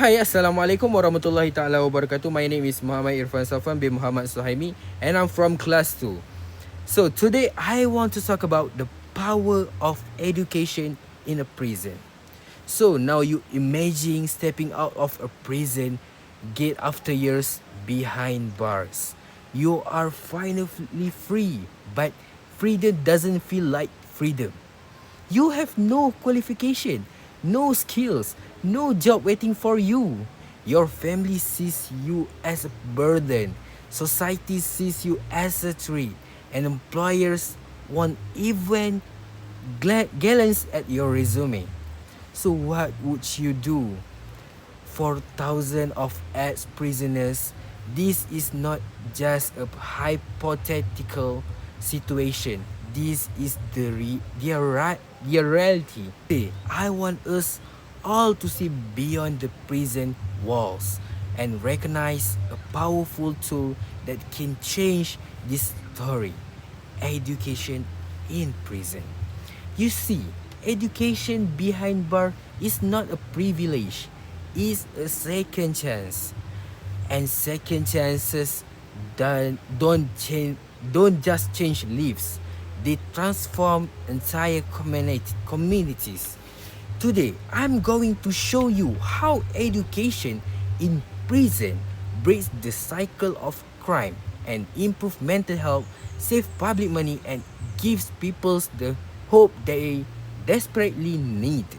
Hai, Assalamualaikum warahmatullahi ta'ala wabarakatuh. My name is Muhammad Irfan Safwan bin Muhammad Suhaimi and I'm from class 2. So today I want to talk about the power of education in a prison. So now you imagine stepping out of a prison gate after years behind bars. You are finally free, but freedom doesn't feel like freedom. You have no qualification, no skills, no job waiting for you. Your family sees you as a burden. Society sees you as a threat. And employers won't even glance at your resume. So what would you do? For thousands of ex-prisoners, this is not just a hypothetical situation. This is the reality. I want us all to see beyond the prison walls and recognize a powerful tool that can change this story: education in prison. You see, education behind bar is not a privilege, it's a second chance. And second chances don't just change lives, they transform entire communities. Today, I'm going to show you how education in prison breaks the cycle of crime and improve mental health, save public money, and gives people the hope they desperately need.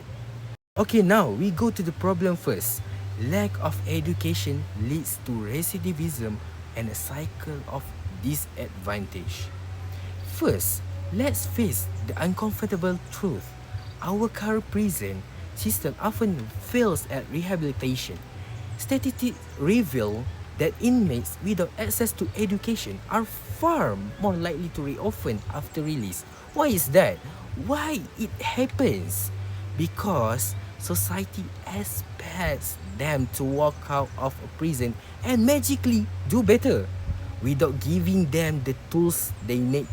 Okay, now we go to the problem first. Lack of education leads to recidivism and a cycle of disadvantage. First, let's face the uncomfortable truth. Our current prison system often fails at rehabilitation. Statistics reveal that inmates without access to education are far more likely to reoffend after release. Why is that? Why it happens? Because society expects them to walk out of a prison and magically do better without giving them the tools they need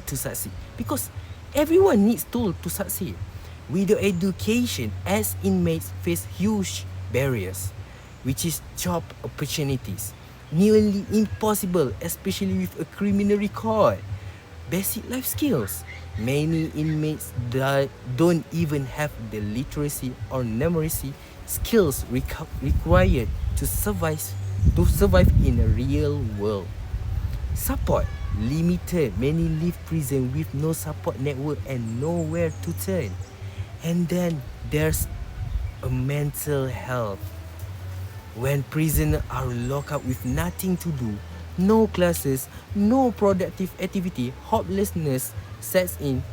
to succeed. Because everyone needs tools to succeed. Without education, as inmates face huge barriers, which is job opportunities, nearly impossible, especially with a criminal record. Basic life skills. Many inmates don't even have the literacy or numeracy skills required to survive in a real world. Support limited. Many leave prison with no support network and nowhere to turn. And then there's a mental health. When prisoners are locked up with nothing to do, no classes, no productive activity, hopelessness sets in.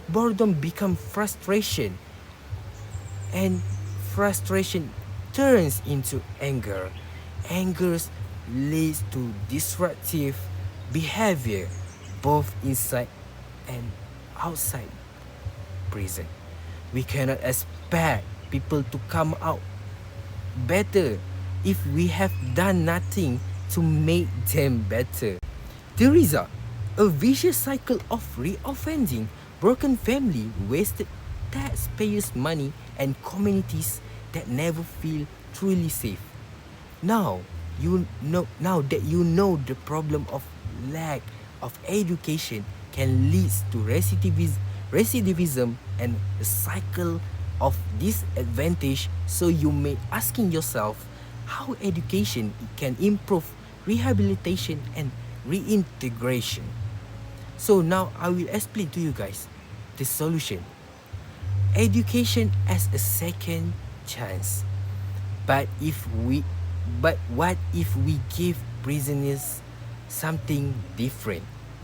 Boredom becomes frustration, and frustration turns into anger. Anger leads to disruptive behavior both inside and outside prison. We cannot expect people to come out better if we have done nothing to make them better. The result, a vicious cycle of reoffending, broken family, wasted taxpayers' money, and communities that never feel truly safe. Now that you know the problem of lack of education can lead to recidivism and a cycle of disadvantage, so you may asking yourself how education can improve rehabilitation and reintegration. So now I will explain to you guys the solution. Education as a second chance. But what if we give prisoners something different?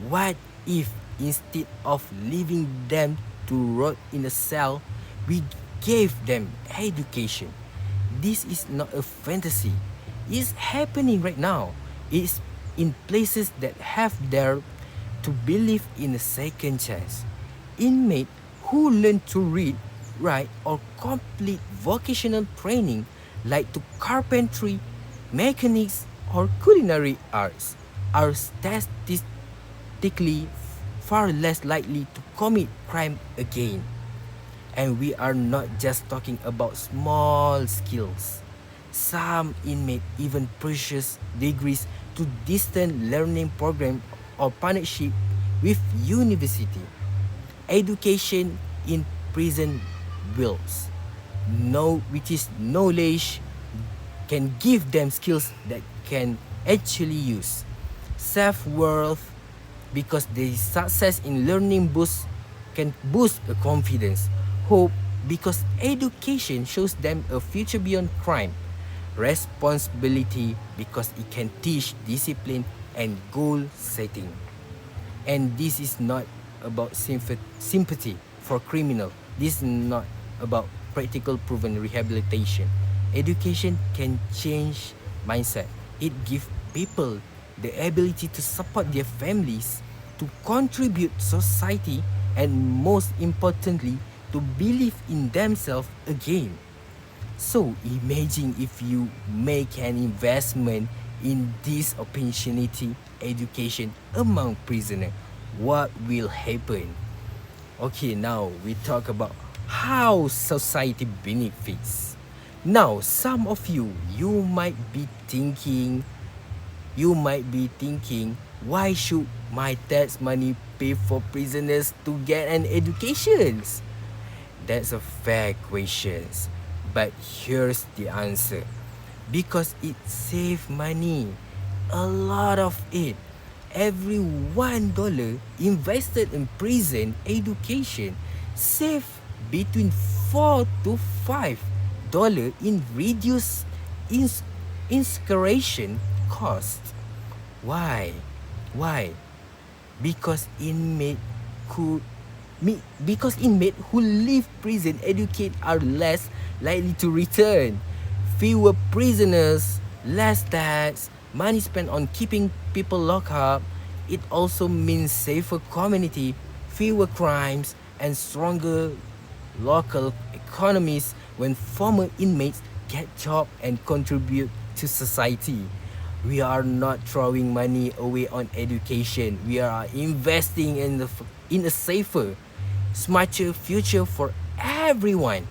What if instead of leaving them to rot in a cell, we gave them education? This is not a fantasy. It's happening right now. It's in places that have dared to believe in a second chance. Inmates who learn to read, write, or complete vocational training like to carpentry, mechanics, or culinary arts are statistically far less likely to commit crime again. And we are not just talking about small skills. Some inmates even purchase degrees to distant learning program or partnership with university. Education in prison builds which is knowledge can give them skills that can actually use. Self-worth because the success in learning can boost a confidence. Hope because education shows them a future beyond crime. Responsibility because it can teach discipline and goal setting. And this is not about sympathy for criminal. This is not about practical proven rehabilitation. Education can change mindset. It gives people the ability to support their families, to contribute society, and most importantly, to believe in themselves again. So imagine if you make an investment in this opportunity education among prisoners, what will happen? Okay, now we talk about how society benefits. Now, some of you might be thinking, why should my tax money pay for prisoners to get an education? That's a fair question, but here's the answer. Because it saves money, a lot of it. Every $1 invested in prison education save between $4 to $5 in reduced incarceration cost. Why? Because inmates who leave prison educate are less likely to return. Fewer prisoners, less tax, money spent on keeping people locked up. It also means safer community, fewer crimes, and stronger local economies when former inmates get jobs and contribute to society. We are not throwing money away on education. We are investing in a safer, smarter future for everyone.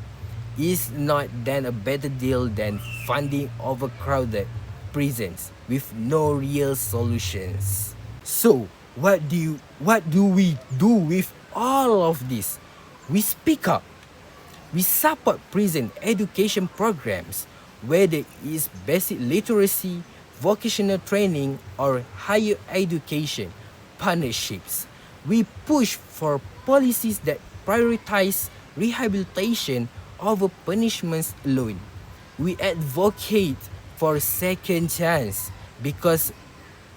Is not then a better deal than funding overcrowded prisons with no real solutions. So, what do we do with all of this? We speak up. We support prison education programs, whether it's basic literacy, vocational training, or higher education partnerships. We push for policies that prioritize rehabilitation over punishments alone. We advocate for second chance because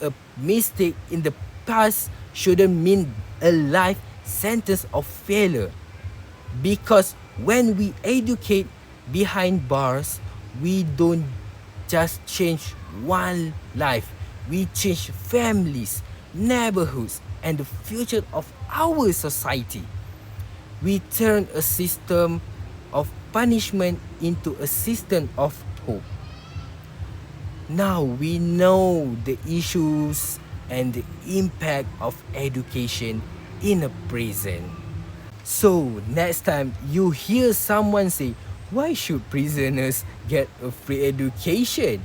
a mistake in the past shouldn't mean a life sentence of failure. Because when we educate behind bars, we don't just change one life, we change families, neighborhoods, and the future of our society. We turn a system of punishment into a system of hope. Now we know the issues and the impact of education in a prison. So next time you hear someone say, why should prisoners get a free education?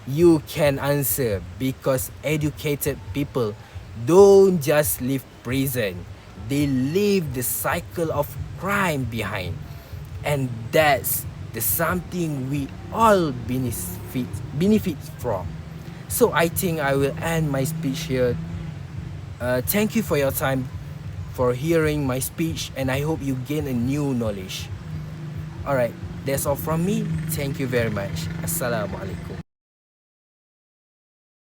You can answer, because educated people don't just leave prison, they leave the cycle of crime behind. And that's the something we all benefit from. So I think I will end my speech here. Thank you for your time, for hearing my speech, and I hope you gain a new knowledge. Alright, that's all from me. Thank you very much. Assalamualaikum.